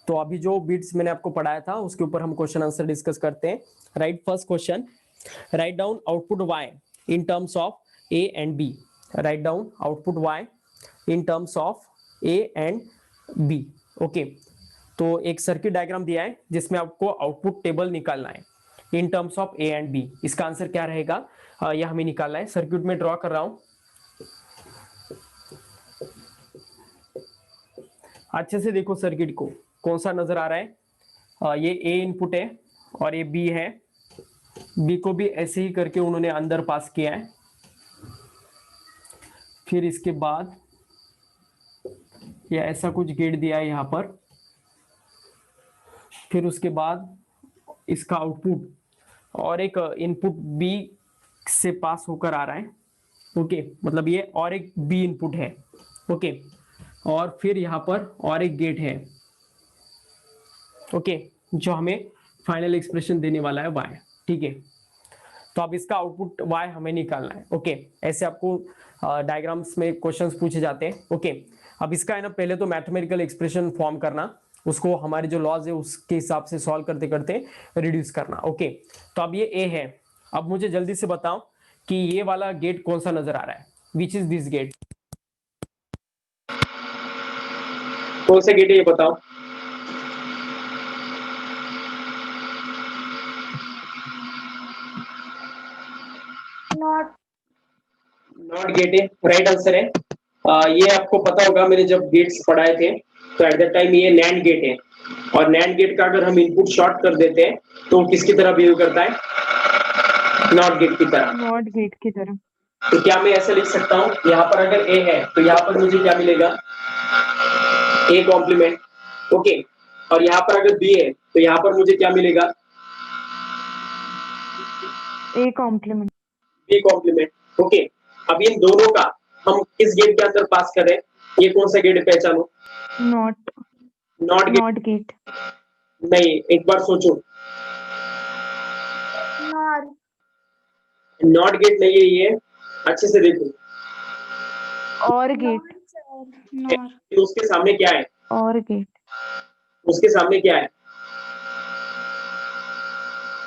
तो अभी जो बिट्स मैंने आपको पढ़ाया था उसके ऊपर हम क्वेश्चन आंसर डिस्कस करते हैं। Right, first question, write down output y in terms of a and b। Write down output y in terms of a and b। Okay, तो एक सर्किट डायग्राम दिया है जिसमें आपको आउटपुट टेबल निकालना है in terms of a and b। इसका answer क्या रहेगा, यह हमें निकालना है। सर्किट में ड्रॉ कर रहा हूं, अच्छे से देखो सर्किट को, कौन सा नजर आ रहा है। ये ए इनपुट है और ये बी है। बी को भी ऐसे ही करके उन्होंने अंदर पास किया है। फिर इसके बाद ये ऐसा कुछ गेट दिया है यहां पर। फिर उसके बाद इसका आउटपुट और एक इनपुट बी से पास होकर आ रहा है। ओके, मतलब ये और एक बी इनपुट है। ओके, और फिर यहां पर और एक गेट है। ओके, जो हमें फाइनल एक्सप्रेशन देने वाला है y। ठीक है, तो अब इसका आउटपुट y हमें निकालना है। ओके, ऐसे आपको डायग्राम्स में क्वेश्चंस पूछे जाते हैं। ओके, अब इसका है ना, पहले तो मैथमेटिकल एक्सप्रेशन फॉर्म करना, उसको हमारे जो लॉज है उसके हिसाब से सॉल्व करते करते रिड्यूस करना। ओके, तो अब ये a है। अब मुझे जल्दी से बताओ कि ये वाला गेट कौन सा नजर आ रहा है, विच इज दिस गेट, कौन सा गेट है ये बताओ। नॉट गेट है, राइट आंसर है। ये आपको पता होगा, मैंने जब गेट्स पढ़ाए थे तो एट दैट टाइम ये नैंड गेट है, और नैंड गेट का अगर हम इनपुट शॉर्ट कर देते हैं तो किसकी तरह बिहेव करता है, नॉट गेट की तरह। नॉट गेट की तरह। तो क्या मैं ऐसे लिख सकता हूँ, यहाँ पर अगर ए है तो यहाँ पर मुझे क्या मिलेगा, ए कॉम्प्लीमेंट। ओके, और यहाँ पर अगर बी है तो यहाँ पर मुझे क्या मिलेगा, A complement. B complement. Okay, अब इन दोनों का हम किस गेट के अंदर पास कर रहे हैं, ये कौन सा गेट है पहचानो। Not not gate. Not gate. नहीं, एक बार सोचो, नॉट गेट नहीं है ये, अच्छे से देखो। और गेट। तो उसके सामने क्या है, और गेट। उसके सामने क्या है,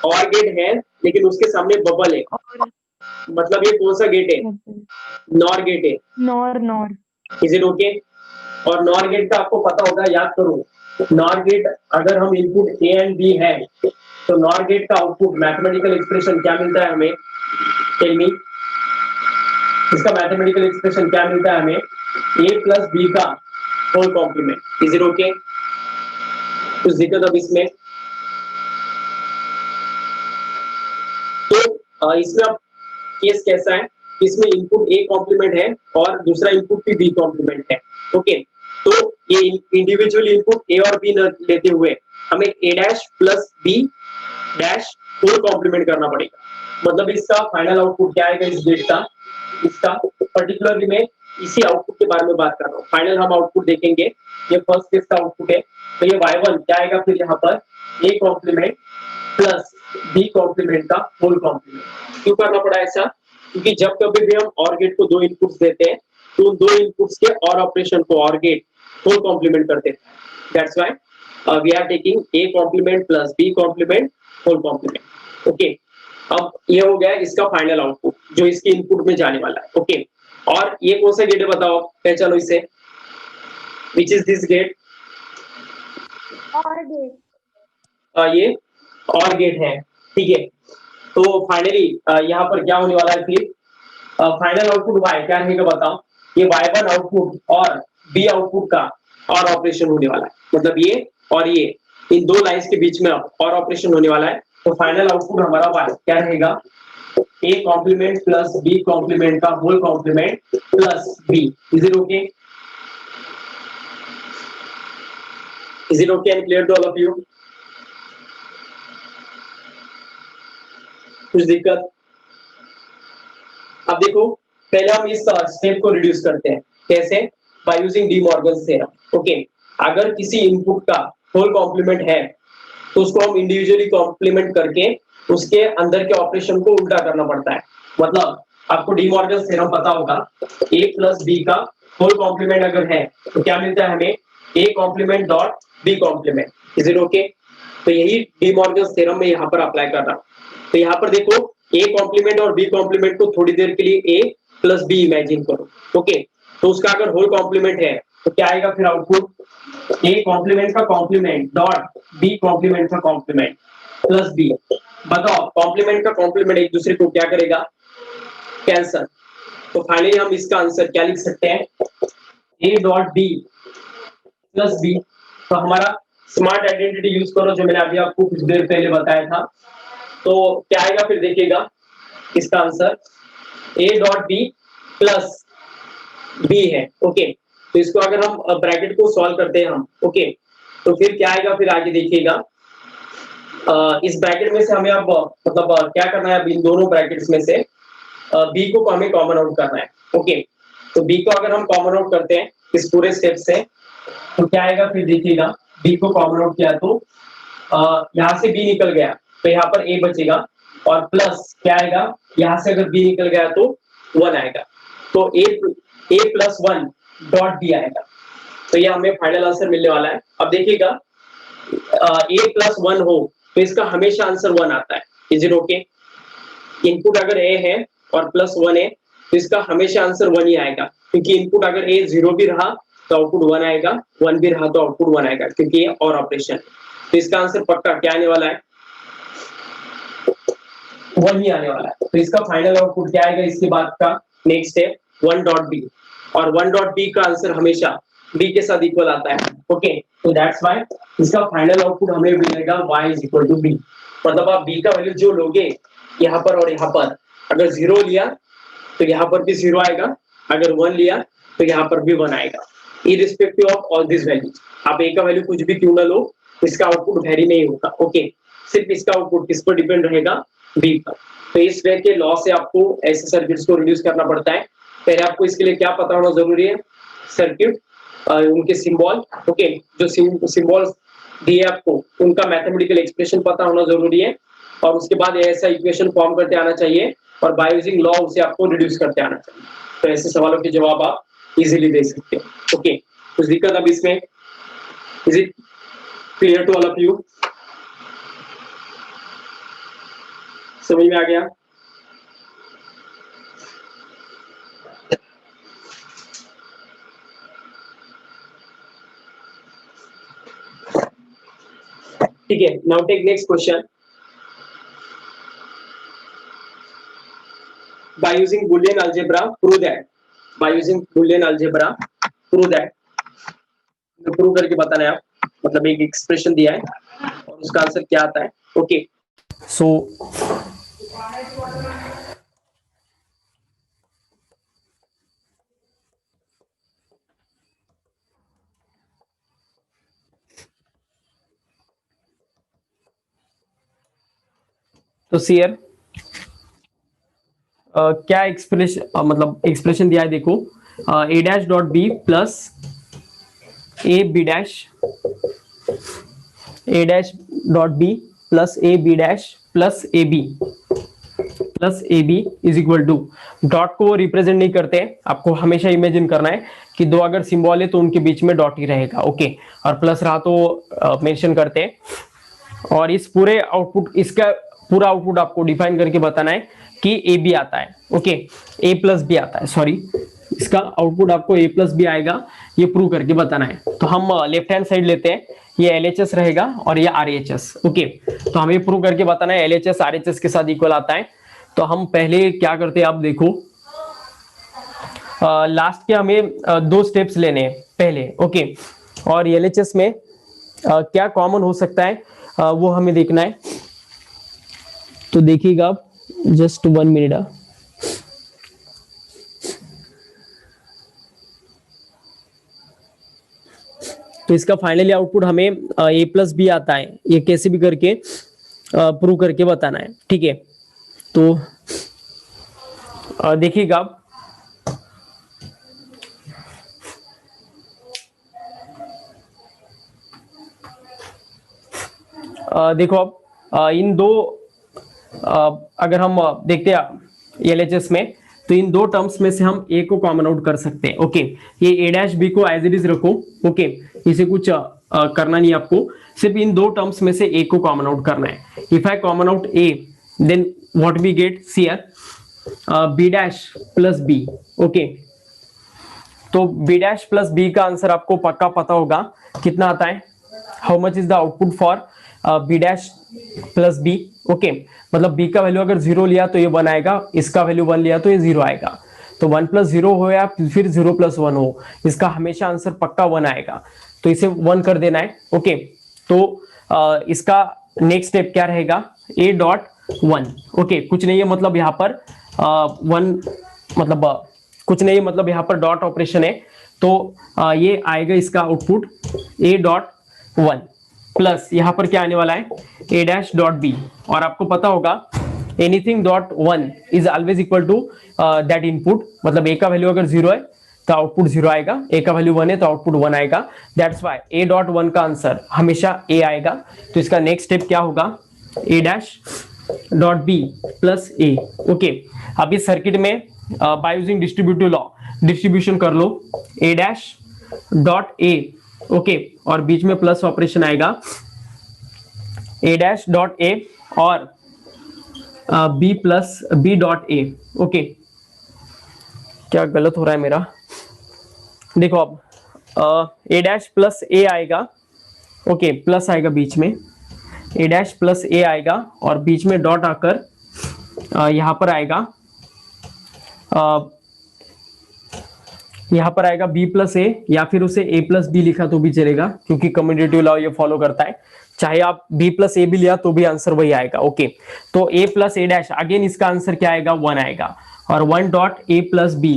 और गेट है लेकिन उसके सामने बबल है, और मतलब ये कौन सा गेट है, नॉर गेट है। Nor nor. Is it okay. और नॉर गेट का आपको पता होगा, याद करो, नॉर गेट अगर हम इनपुट ए एंड बी है तो नॉर गेट का आउटपुट मैथमेटिकल एक्सप्रेशन क्या मिलता है हमें, टेल मी। इसका मैथमेटिकल एक्सप्रेशन क्या मिलता है हमें, ए प्लस बी का whole complement. Is it okay, कुछ दिक्कत अब इसमें। तो इसमें अब केस कैसा है, इसमें इनपुट ए कॉम्प्लीमेंट है और दूसरा इनपुट भी बी कॉम्प्लीमेंट है। ओके, तो ये इंडिविजुअल इनपुट ए और बी लेते हुए हमें A dash plus B dash whole complement करना पड़ेगा। मतलब इसका फाइनल आउटपुट क्या आएगा इस गेट का, इसका पर्टिकुलरली मैं इसी आउटपुट के बारे में बात कर रहा हूँ। फाइनल हम आउटपुट देखेंगे, ये फर्स्ट केस का आउटपुट है, तो ये y1 क्या आएगा, फिर यहाँ पर a complement plus b complement का होल कॉम्प्लीमेंट। क्यों करना पड़ा ऐसा, क्योंकि जब कभी भी हम और गेट को दो इनपुट्स देते हैं तो उन दो इनपुट्स के और ऑपरेशन को और गेट होल कॉम्प्लीमेंट करते हैं। That's why we are taking a complement plus b complement whole complement. Okay, अब ये हो गया इसका फाइनल आउटपुट जो इसके इनपुट में जाने वाला है। ओके, और ये कौन सा गेट है बताओ, पहचानो इसे, विच इज दिस गेट, और गेट। ये और गेट है। ठीक है, तो फाइनली यहाँ पर क्या होने वाला है, फिर फाइनल आउटपुट y क्या रहेगा बताओ, ये y1 आउटपुट और b आउटपुट का और ऑपरेशन होने वाला है, मतलब ये और ये इन दो लाइंस के बीच में और ऑपरेशन होने वाला है। तो फाइनल आउटपुट हमारा y क्या रहेगा, a complement plus b complement का whole complement plus b। Is it okay, is it okay and clear to all of you, कुछ दिक्कत। अब देखो, पहले हम इस स्टेप को रिड्यूस करते हैं, कैसे, by using D Morgan's theorem. Okay, अगर किसी इनपुट का होल कॉम्प्लीमेंट है तो उसको हम इंडिविजुअली कॉम्प्लीमेंट करके उसके अंदर के ऑपरेशन को उल्टा करना पड़ता है। मतलब आपको डी मॉर्गन्स थ्योरम पता होगा, a प्लस बी का होल कॉम्प्लीमेंट अगर है तो क्या मिलता है हमें, a complement dot B complement. Is it okay? तो यही डी मॉर्गन्स थ्योरम में यहाँ पर अप्लाई कर रहा हूँ. तो यहाँ पर देखो ए कॉम्प्लीमेंट और बी कॉम्प्लीमेंट को थोड़ी देर के लिए ए प्लस बी इमेजिन करो. ओके, तो उसका अगर होल कॉम्प्लीमेंट है तो क्या आएगा फिर आउटपुट? ए कॉम्प्लीमेंट का कॉम्प्लीमेंट डॉट बी कॉम्प्लीमेंट का कॉम्प्लीमेंट प्लस बी. बताओ कॉम्प्लीमेंट का कॉम्प्लीमेंट एक दूसरे को क्या करेगा? कैंसल. तो फाइनली हम इसका आंसर क्या लिख सकते हैं? A dot B plus B. तो हमारा स्मार्ट आइडेंटिटी यूज करो जो मैंने अभी आपको कुछ देर पहले बताया था. तो क्या आएगा फिर देखिएगा इसका answer A dot B plus B है. ओके, तो इसको अगर हम ब्रैकेट को सॉल्व करते हैं हम, ओके, तो फिर क्या आएगा फिर आगे देखिएगा. इस ब्रैकेट में से हमें अब मतलब क्या करना है? अब इन दोनों ब्रैकेट्स में से बी को हमें कॉमन आउट करना है. ओके, तो बी को अगर हम कॉमन आउट करते हैं इस पूरे स्टेप से तो क्या आएगा फिर देखिएगा. बी को कॉमन आउट किया तो यहाँ से बी निकल गया तो यहाँ पर ए बचेगा और प्लस क्या आएगा? यहाँ से अगर बी निकल गया तो 1 आएगा. तो ए प्लस 1 डॉट बी आएगा. तो ये हमें फाइनल आंसर मिलने वाला है. अब देखिएगा ए प्लस 1 हो तो इसका हमेशा आंसर 1 आता है. Is it okay? इनपुट अगर ए है और प्लस 1 है तो इसका हमेशा आंसर 1 ही आएगा, क्योंकि इनपुट अगर ए 0 भी रहा तो आउटपुट 1 आएगा, 1 भी रहा तो आउटपुट 1 आएगा, क्योंकि ये और ऑपरेशन. तो इसका आंसर पक्का क्या आने वाला है? 1 ही आने वाला है. तो इसका फाइनल आउटपुट क्या आएगा इसके बाद का नेक्स्ट स्टेप 1 डॉट बी. और 1 डॉट बी का आंसर हमेशा बी के साथ इक्वल आता है. ओके, तो दैट्स व्हाई इसका फाइनल आउटपुट हमें मिलेगा y is equal to B. मतलब आप बी का वैल्यू जो लोगे यहाँ पर और यहाँ पर, अगर 0 लिया तो यहाँ पर भी 0 आएगा, अगर 1 लिया तो यहाँ पर भी 1 आएगा, irrespective of all this values. आप ए का वैल्यू कुछ भी क्यों ना लो, इसका आउटपुट वेरी नहीं होगा. ओके, सिर्फ इसका आउटपुट किस पर डिपेंड रहेगा? बी पर. तो इस वे के लॉ से आपको ऐसे सर्किट्स को रिड्यूस करना पड़ता है. पहले आपको इसके लिए क्या पता होना जरूरी है? सर्किट, उनके सिंबल. ओके, जो सिंबल्स दिए आपको उनका मैथमेटिकल एक्सप्रेशन पता होना जरूरी है, और उसके बाद ऐसा इक्वेशन फॉर्म करते आना चाहिए और बाय यूजिंग लॉ उसे आपको रिड्यूस करते आना चाहिए. तो ऐसे सवालों के जवाब आप इजीली दे सकते हो. ओके, कुछ दिक्कत अब इसमें? Is it clear to all of you? समझ में आ गया? ठीक है, now take next question. By using Boolean algebra, prove that. By using Boolean algebra, prove that. Prove करके बताना है आप. मतलब एक एक्सप्रेशन दिया है और उसका आंसर क्या आता है. ओके, सो सीयर क्या एक्सप्रेशन मतलब एक्सप्रेशन दिया है देखो. A dash dot B plus A B dash, A dash dot B plus A B dash plus A B is equal to. Dot को रिप्रेजेंट नहीं करते, आपको हमेशा इमेजिन करना है कि दो अगर सिंबल है तो उनके बीच में डॉट ही रहेगा. ओके, और प्लस रहा तो मेंशन करते हैं. और इस पूरे आउटपुट, इसका पूरा आउटपुट आपको डिफाइन करके बताना है कि ए बी आता है. ओके, ए प्लस बी आता है, सॉरी, इसका आउटपुट आपको ए प्लस बी आएगा, ये प्रूव करके बताना है. तो हम लेफ्ट हैंड साइड लेते हैं, ये एलएचएस रहेगा और ये आरएचएस. ओके, तो हमें प्रूव करके बताना है एलएचएस आरएचएस के साथ इक्वल आता है. तो हम पहले क्या करते हैं आप देखो, लास्ट के हमें 2 स्टेप्स लेने हैं पहले. ओके, और एलएचएस में क्या कॉमन हो सकता है वो हमें देखना है. तो देखिएगा आप, जस्ट 1 मिनट. तो इसका फाइनली आउटपुट हमें ए प्लस बी आता है, ये कैसे भी करके प्रूव करके बताना है. ठीक है, तो देखिएगा आप, देखो अब इन दो अगर हम देखते हैं एलएचएस में, तो इन दो टर्म्स में से हम ए को कॉमन आउट कर सकते हैं। ओके, ये ए डैश बी को एज इट इज रखो। ओके, इसे कुछ करना नहीं आपको, सिर्फ इन दो टर्म्स में से ए को कॉमन आउट करना है। If I common out A, then what we get, see here B dash plus B. Okay, तो बी डैश प्लस बी का आंसर आपको पक्का पता होगा कितना आता है। How much is the output for B dash plus B. Okay, मतलब बी का वैल्यू अगर 0 लिया तो ये 1 आएगा, इसका वैल्यू 1 लिया तो ये 0 आएगा। तो 1 + 0 हो या फिर 0 + 1 हो, इसका हमेशा आंसर पक्का 1 आएगा, तो इसे 1 कर देना है। ओके, तो इसका नेक्स्ट स्टेप क्या रहेगा, a.1। ओके, कुछ नहीं है, मतलब यहाँ पर 1, मतलब कुछ नहीं है, मतलब यहाँ पर डॉट ऑपरेशन है, तो ये आएगा इसका आउटपुट a.1 प्लस यहाँ पर क्या आने वाला है, a'.b। और आपको पता होगा anything dot 1 is always equal to that input, मतलब a का वैल्यू अगर 0 है तो आउटपुट 0 आएगा, a का वैल्यू 1 है तो आउटपुट 1 आएगा। दैट्स व्हाई a.1 का आंसर हमेशा a आएगा। तो इसका नेक्स्ट स्टेप क्या होगा, a'.b प्लस a। ओके, अब इस सर्किट में by using distributive law distribution कर लो, a'.a। ओके, और बीच में प्लस ऑपरेशन आएगा, a'.a और b प्लस b.a। ओके, क्या गलत हो रहा है मेरा, देखो अब a' प्लस a आएगा। ओके, प्लस आएगा बीच में, a' प्लस a आएगा और बीच में डॉट आकर यहां पर आएगा, यहां पर आएगा b प्लस a, या फिर उसे a प्लस b लिखा तो भी चलेगा, क्योंकि कम्यूटेटिव लॉ ये फॉलो करता है, चाहे आप b प्लस a भी लिया तो भी आंसर वही आएगा। ओके, तो a प्लस a', अगेन इसका आंसर क्या आएगा, 1 आएगा, और 1.a प्लस बी,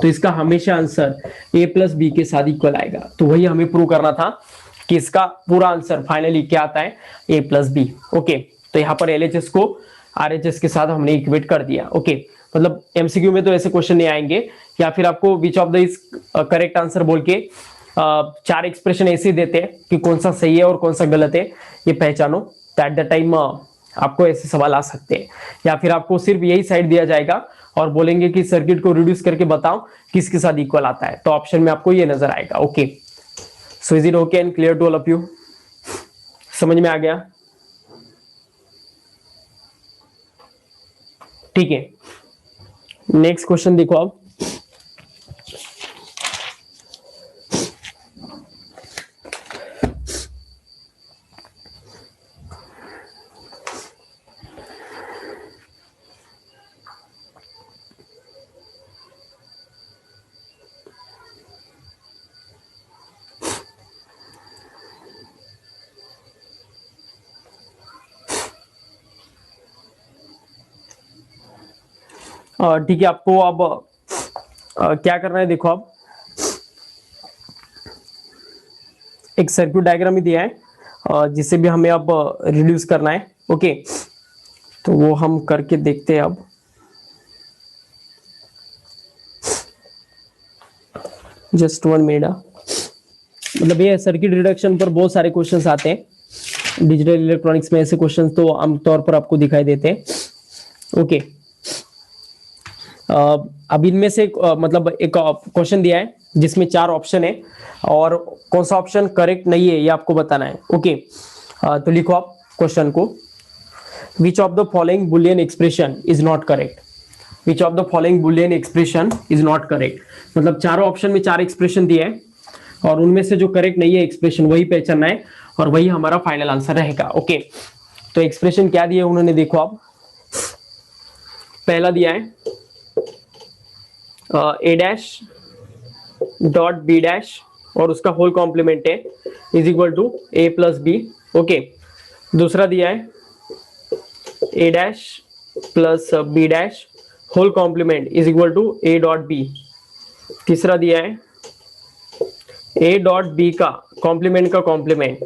तो इसका हमेशा आंसर a प्लस बी के साथ इक्वल आएगा। तो वही हमें प्रूव करना था कि इसका पूरा आंसर फाइनली क्या आता है, a प्लस बी। ओके, तो यहाँ पर LHS को RHS के साथ हमने इक्वेट कर दिया। ओके, मतलब MCQ में तो ऐसे क्वेश्चन नहीं आएंगे, या फिर आपको विच of the is correct answer बोल के 4 एक्सप्रेशन ऐसे देते हैं कि कौन सा सही है और कौन सा गलत है, ये पहचानो। तो एट द टाइम आपको ऐसे सवाल आ सकते हैं, या फिर आपको सिर्फ यही साइड दिया जाएगा और बोलेंगे कि सर्किट को रिड्यूस करके बताओ किसके साथ इक्वल आता है, तो ऑप्शन में आपको ये नजर आएगा। Okay, so is it okay and clear to all of you, समझ में आ गया? ठीक है, नेक्स्ट क्वेश्चन देखो अब। ठीक है, आपको अब क्या करना है, देखो अब एक सर्किट डायग्राम ही दिया है जिसे भी हमें अब रिड्यूस करना है। ओके, तो वो हम करके देखते हैं अब। Just 1 minute. मतलब ये सर्किट रिडक्शन पर बहुत सारे क्वेश्चंस आते हैं डिजिटल इलेक्ट्रॉनिक्स में, ऐसे क्वेश्चंस तो आमतौर पर आपको दिखाई देते हैं। ओके, अब इनमें से मतलब एक क्वेश्चन दिया है जिसमें 4 ऑप्शन है, और कौन सा ऑप्शन करेक्ट नहीं है ये आपको बताना है। ओके, तो लिखो आप क्वेश्चन को, विच of the following Boolean expression is not correct. Which of the following Boolean expression is not correct, मतलब चारों ऑप्शन में 4 एक्सप्रेशन दिए हैं और उनमें से जो करेक्ट नहीं है एक्सप्रेशन वही पहचानना है और वही हमारा फाइनल आंसर रहेगा। ओके, तो एक्सप्रेशन क्या दिए उन्होंने, देखो आप, पहला दिया है a'.b' और उसका होल कॉम्प्लीमेंट है is equal to a plus B. Okay, दूसरा दिया है a' plus b' whole complement is equal to a.b। तीसरा दिया है a.b का कॉम्प्लीमेंट का कॉम्प्लीमेंट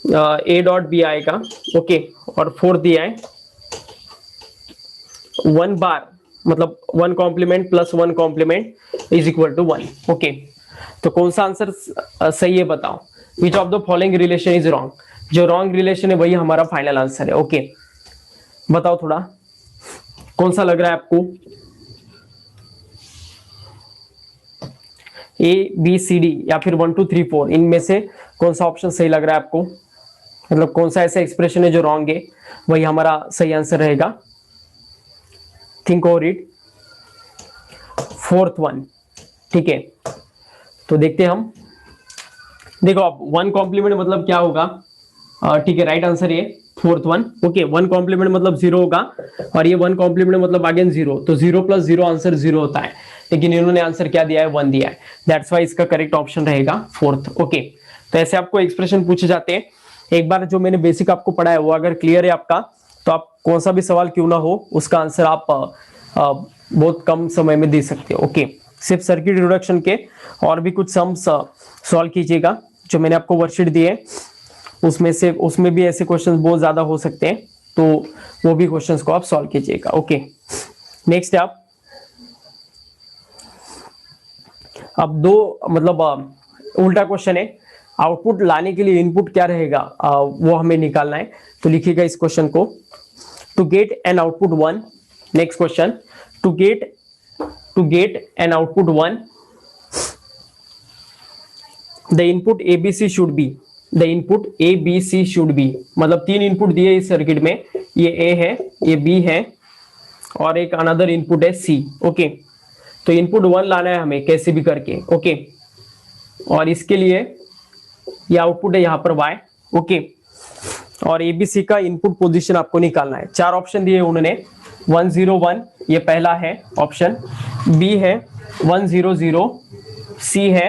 a.b आएगा। ओके, और फोर्थ दिया है 1 बार, मतलब 1 complement plus 1 complement is equal to 1। Okay, तो कौन सा आंसर सही है बताओ। Which of the following relation is wrong, जो रॉन्ग रिलेशन है वही हमारा फाइनल आंसर है। ओके, बताओ थोड़ा कौन सा लग रहा है आपको। ABCD या फिर 1 2 3 4 इनमें से कौन सा ऑप्शन सही लग रहा है आपको, मतलब कौन सा ऐसा एक्सप्रेशन है जो रॉन्ग है, वही हमारा सही आंसर रहेगा। Think over it. Fourth one, ठीक है, तो देखते हैं हम। देखो अब 1 कॉम्प्लीमेंट मतलब क्या होगा, ठीक है, राइट आंसर ये फोर्थ वन। ओके, 1 कॉम्प्लीमेंट मतलब 0 होगा, और ये 1 कॉम्प्लीमेंट मतलब अगेन 0, तो 0 + 0 आंसर 0 होता है, लेकिन इन्होंने आंसर क्या दिया है, 1 दिया है, दैट्स वाई इसका करेक्ट ऑप्शन रहेगा फोर्थ। ओके, तो ऐसे आपको एक्सप्रेशन पूछे जाते हैं। एक बार जो मैंने बेसिक आपको पढ़ा है वो अगर क्लियर है आपका, तो आप कौन सा भी सवाल क्यों ना हो उसका आंसर आप बहुत कम समय में दे सकते हो। ओके, सिर्फ सर्किट रिडक्शन के और भी कुछ सम्स सॉल्व कीजिएगा, जो मैंने आपको वर्कशीट दी है उसमें भी ऐसे क्वेश्चंस बहुत ज्यादा हो सकते हैं, तो वो भी क्वेश्चंस को आप सॉल्व कीजिएगा। ओके, नेक्स्ट आप अब दो मतलब उल्टा क्वेश्चन है, आउटपुट लाने के लिए इनपुट क्या रहेगा वो हमें निकालना है। तो लिखिएगा इस क्वेश्चन को, to get an output 1। Next question, to get an output 1 the input ABC should be, the input ABC should be, मतलब 3 इनपुट दिए इस सर्किट में, ये A है, ये B है, और एक अनदर इनपुट है C। ओके, तो इनपुट 1 लाना है हमें कैसे भी करके। ओके, और इसके लिए ये आउटपुट है यहाँ पर Y। ओके, और ABC का इनपुट पोजीशन आपको निकालना है। 4 ऑप्शन दिए उन्होंने, 1 0 1 ये पहला है ऑप्शन, B है 1 0 0, C है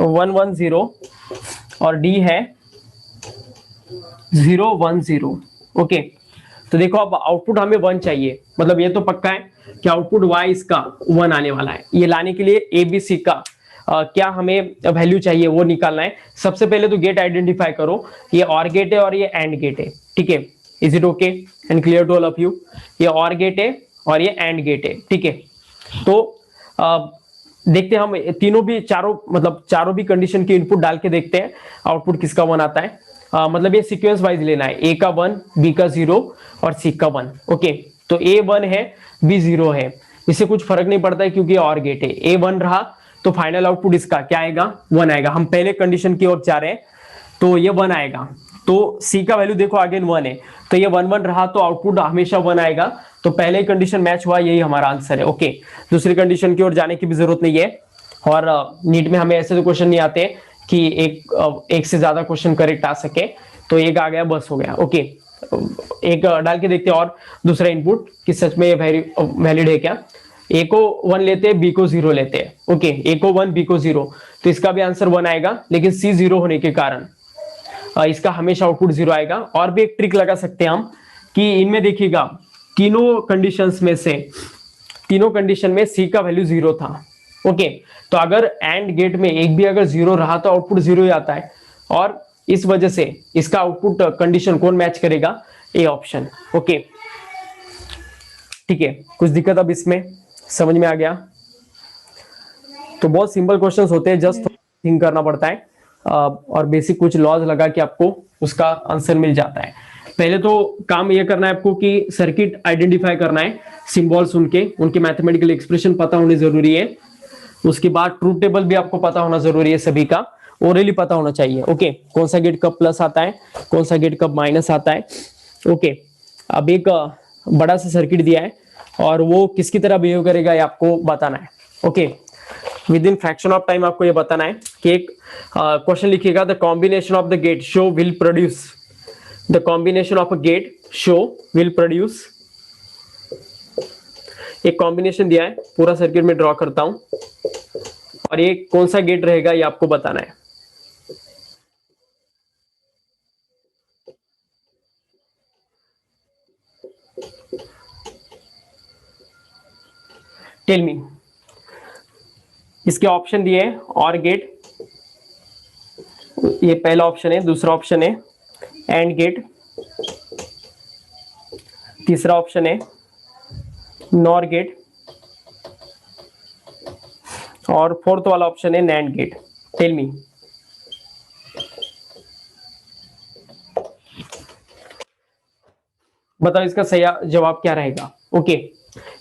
1 1 0, और D है 0 1 0। ओके, तो देखो अब आउटपुट हमें 1 चाहिए, मतलब ये तो पक्का है कि आउटपुट Y इसका 1 आने वाला है। ये लाने के लिए ABC का क्या हमें वैल्यू चाहिए वो निकालना है। सबसे पहले तो गेट आइडेंटिफाई करो, ये और गेट है और ये एंड गेट है, ठीक है। Is it okay and clear to all of you? ये और गेट है और ये एंड गेट है, ठीक है। तो देखते हैं हम तीनों भी चारों भी कंडीशन के इनपुट डाल के देखते हैं आउटपुट किसका 1 आता है। मतलब ये सीक्वेंस वाइज लेना है, ए का 1, बी का 0 और सी का 1। ओके, तो ए 1 है, बी 0 है, इससे कुछ फर्क नहीं पड़ता है क्योंकि और गेट है। ए 1 रहा तो फाइनल आउटपुट इसका क्या आएगा, 1 आएगा। हम पहले कंडीशन की ओर जा रहे हैं तो ये 1 आएगा। तो सी का वैल्यू देखो अगेन 1 है, तो ये 1 1 रहा तो आउटपुट हमेशा 1 आएगा। तो पहले ही कंडीशन मैच हुआ, यही हमारा आंसर है। ओके, दूसरी कंडीशन की ओर जाने की भी जरूरत नहीं है। और नीट में हमें ऐसे तो क्वेश्चन नहीं आते कि एक से ज्यादा क्वेश्चन करेक्ट आ सके, तो एक आ गया बस हो गया। ओके, एक डाल के देखते हैं और दूसरा इनपुट कि सच में ये वैलिड है क्या। ए को 1 लेते हैं, बी को 0 लेते हैं। ओके, ए को 1, बी को 0, तो इसका भी आंसर 1 आएगा, लेकिन सी 0 होने के कारण इसका हमेशा आउटपुट 0 आएगा। और भी एक ट्रिक लगा सकते हैं हम कि इनमें देखिएगा तीनों कंडीशन में सी का वैल्यू 0 था। ओके, तो अगर एंड गेट में एक भी अगर 0 रहा तो आउटपुट 0 ही आता है, और इस वजह से इसका आउटपुट कंडीशन कौन मैच करेगा, ए ऑप्शन। ओके, ठीक है, कुछ दिक्कत अब इसमें समझ में आ गया? तो बहुत सिंपल क्वेश्चंस होते हैं, जस्ट थिंक करना पड़ता है और बेसिक कुछ लॉज लगा के आपको उसका आंसर मिल जाता है। पहले तो काम ये करना है आपको कि सर्किट आइडेंटिफाई करना है, सिंबल्स उनके मैथमेटिकल एक्सप्रेशन पता होने जरूरी है। उसके बाद ट्रूथ टेबल भी आपको पता होना जरूरी है, सभी का ओरली पता होना चाहिए। ओके, कौन सा गेट कब प्लस आता है, कौन सा गेट कब माइनस आता है। ओके, अब एक बड़ा सा सर्किट दिया है और वो किसकी तरह बिहेव करेगा ये आपको बताना है। Okay, within fraction of time आपको ये बताना है कि एक क्वेश्चन लिखिएगा, the combination of the gate show will produce, the combination of a gate show will produce. एक कॉम्बिनेशन दिया है, पूरा सर्किट में ड्रॉ करता हूं, और ये कौन सा गेट रहेगा ये आपको बताना है। टेल मी, इसके ऑप्शन दिए हैं, और गेट, ये पहला ऑप्शन है, दूसरा ऑप्शन है एंड गेट, तीसरा ऑप्शन है नॉर गेट, और फोर्थ वाला ऑप्शन है नैंड गेट। टेल मी, बताओ इसका सही जवाब क्या रहेगा। ओके,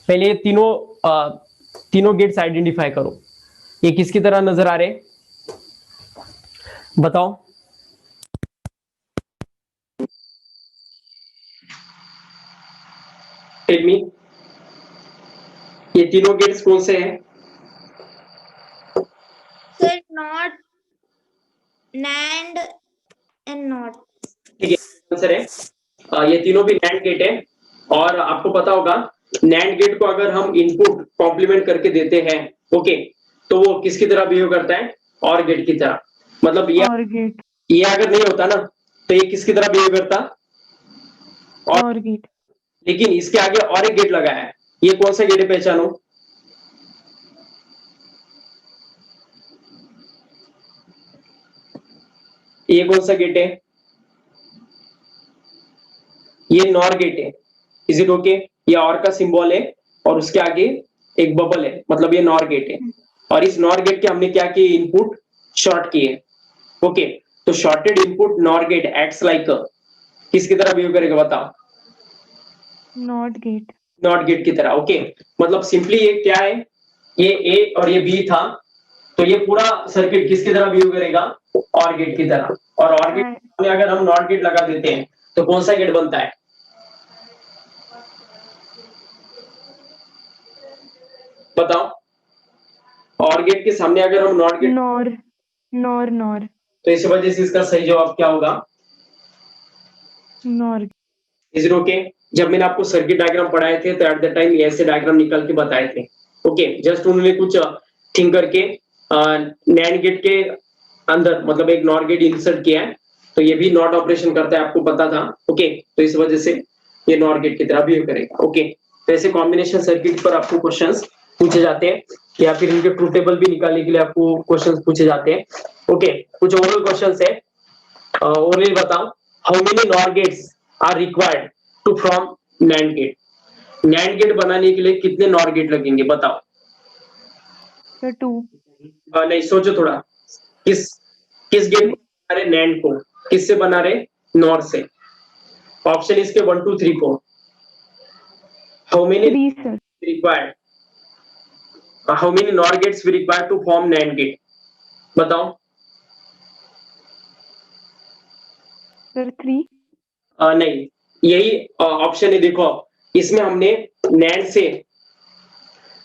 पहले तीनों गेट्स आइडेंटिफाई करो। ये किसकी तरह नजर आ रहे, बताओ। टेल मी, ये तीनों गेट्स कौन से हैं? Sir, not NAND and not. ठीक है, आंसर है ये तीनों भी नैंड गेट है। और आपको पता होगा नैंड गेट को अगर हम इनपुट कॉम्प्लीमेंट करके देते हैं, ओके, तो वो किसकी तरह बिहेव करता है? और गेट की तरह। मतलब और गेट, ये अगर नहीं होता ना तो ये किसकी तरह बिहेव करता? और गेट, लेकिन इसके आगे और एक गेट लगाया है, ये कौन सा गेट है पहचानो? ये कौन सा गेट है? ये नॉर गेट है। Is it okay? ये और का सिंबल है और उसके आगे एक बबल है, मतलब ये नॉर गेट है। और इस नॉर गेट के हमने क्या किए? इनपुट शॉर्ट किए। ओके, तो shorted input NOR gate acts like किसकी तरह बिहेव करेगा बताओ? नॉट गेट, नॉट गेट की तरह। ओके, मतलब सिंपली ये क्या है, ये ए और ये बी था, तो ये पूरा सर्किट किसकी तरह बिहेव करेगा? और गेट की तरह। और गेट में अगर हम नॉट गेट लगा देते हैं तो कौन सा गेट बनता है? बताओ। और गेट के सामने अगर हम not gate, nor, nor, nor, तो इस वजह से इसका सही जवाब क्या होगा? Nor, is it okay? जब मैंने आपको सर्किट डायग्राम पढ़ाए थे तो एट द टाइम ऐसे डायग्राम निकाल के बताए थे। ओके, जस्ट उन्होंने कुछ थिंक करके नैंड गेट के अंदर मतलब एक नॉर गेट इंसर्ट किया है, तो ये भी नॉट ऑपरेशन करता है, आपको पता था। ओके, तो इस वजह से ये नॉर गेट की तरह बिहेव करेगा। ओके, तो ऐसे कॉम्बिनेशन सर्किट पर आपको क्वेश्चंस पूछे जाते हैं या फिर इनके ट्रूथ टेबल भी निकालने के लिए आपको क्वेश्चंस पूछे जाते हैं। ओके, कुछ ओरल क्वेश्चंस है, ओरल बताओ। How many NOR gates are required to form NAND gate? NAND gate बनाने के लिए कितने नॉर गेट लगेंगे बताओ? सर 2, नहीं, सोचो थोड़ा। किस किस गेट को बना रहे? नैंड को किससे बना रहे? नॉर से। ऑप्शन इसके 1 2 3 4। How many 3 sir, required, how many NOR gates we required to form NAND gate? बताओ। सर 3, नहीं, यही ऑप्शन है, देखो इसमें हमने नैंड से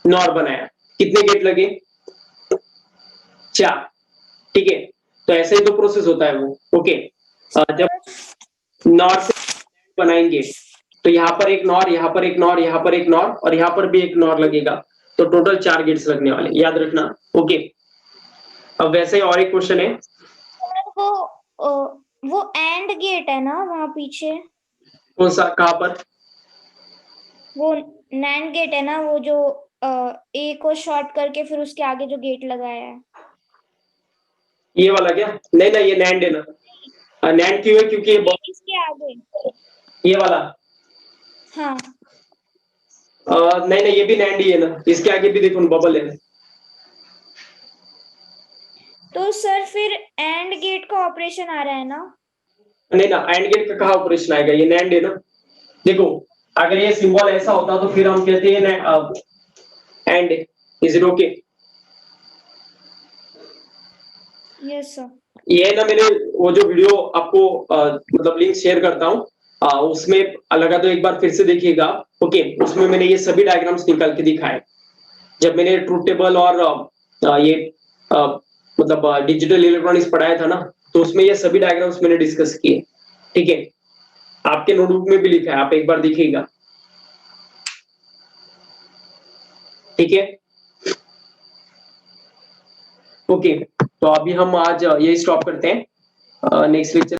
नॉर बनाया, कितने गेट लगे? 4। ठीक है, तो ऐसे ही तो प्रोसेस होता है वो। ओके, जब नॉर से बनाएंगे तो यहाँ पर एक नॉर, यहाँ पर एक नॉर, यहाँ पर एक नॉर और यहाँ पर भी एक नॉर लगेगा, तो टोटल 4 गेट्स लगने वाले, याद रखना। ओके, अब वैसे ही और एक क्वेश्चन है। वो एंड गेट है ना वहाँ पीछे, कौन सा? कहाँ पर? वो नैंड गेट है ना, वो जो ए को शॉर्ट करके फिर उसके आगे जो गेट लगाया है। ये वाला क्या? नहीं नहीं, ये नैंड है ना। नैंड क्यों है? क्योंकि ये इसके आगे, ये वाला हाँ। नहीं नहीं, ये भी नैंड ही है ना, इसके आगे भी देखो बबल है। तो सर फिर एंड गेट का ऑपरेशन आ रहा है ना? नहीं ना, एंड गेट का कहाँ ऑपरेशन आएगा? ये नैंड है ना। देखो, अगर ये सिंबल ऐसा होता तो फिर हम कहते हैं and. Is it okay? Yes sir. ये ना, मैंने वो जो वीडियो आपको मतलब लिंक शेयर करता हूँ, उसमें लगा तो एक बार फिर से देखिएगा। ओके, उसमें मैंने ये सभी डायग्राम्स निकाल के दिखाए। जब मैंने ट्रूथ टेबल और ये मतलब डिजिटल इलेक्ट्रॉनिक्स पढ़ाया था ना, तो उसमें ये सभी डायग्राम्स मैंने डिस्कस किए। ठीक है, आपके नोटबुक में भी लिखा है, आप एक बार देखिएगा। ठीक है, ओके, तो अभी हम आज यही स्टॉप करते हैं। Next lecture